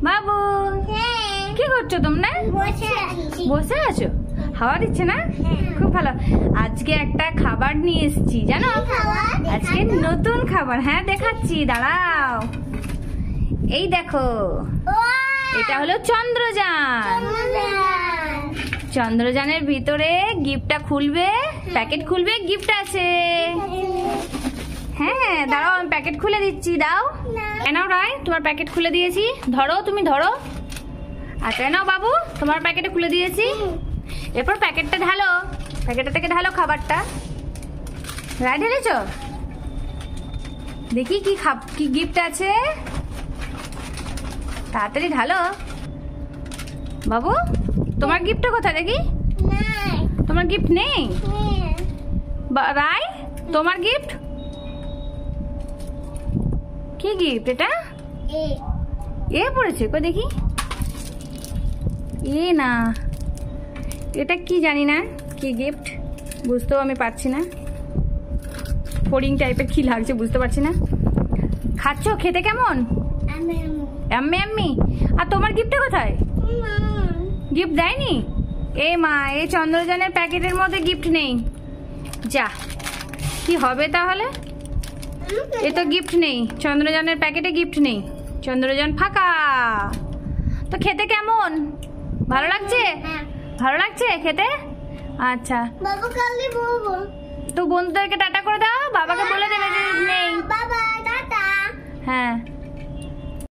বাবু কি করছো তোমরা? বসে আছো? হাওয়া দিচ্ছে না? খুব ভালো। আজকে একটা খাবার নিয়ে এসেছি জানো, আজকে নতুন খাবার। হ্যাঁ দেখাচ্ছি, দাঁড়াও। এই দেখো, এটা হলো চন্দ্রযান। চন্দ্রযানের ভিতরে গিফটটা খুলবে, প্যাকেট খুলবে, গিফট আছে। হ্যাঁ দাঁড়াও, আমি প্যাকেট খুলে দিচ্ছি, দাও। এনাও রায়, তোমার প্যাকেট খুলে দিয়েছি, ধরো, তুমি ধরো। আচ্ছা এনাও বাবু, তোমার প্যাকেটে খুলে দিয়েছি। এরপর প্যাকেটটা ঢালো, প্যাকেটটা থেকে ঢালো খাবারটা। রায় ঢেলেছ? দেখি কি গিফট আছে, তাড়াতাড়ি ঢালো। বাবু তোমার গিফটটা কোথায় দেখি? তোমার গিফট নেই? রায় তোমার গিফট কি? গিফট এটা এ পড়েছে, কই দেখি। এ না, এটা কি জানি না কি গিফট, বুঝতেও আমি পারছি না। ফড়িং টাইপের কি লাগছে বুঝতে পারছি না। খাচ্ছ? খেতে কেমন? আম্মি আম্মি। আর তোমার গিফটটা কোথায়? গিফট দেয়নি? এ মা, এই চন্দ্রযানের প্যাকেটের মধ্যে গিফট নেই। যা, কি হবে তাহলে? এ তো গিফট নেই, চন্দ্রযানের প্যাকেটে গিফট নেই, চন্দ্রযান ফাঁকা। তো খেতে কেমন? ভালো লাগছে? ভালো লাগছে খেতে? আচ্ছা তো বন্ধুদেরকে টাটা করে দাও, বাবাকে বলে দেবে যে নেই। হ্যাঁ।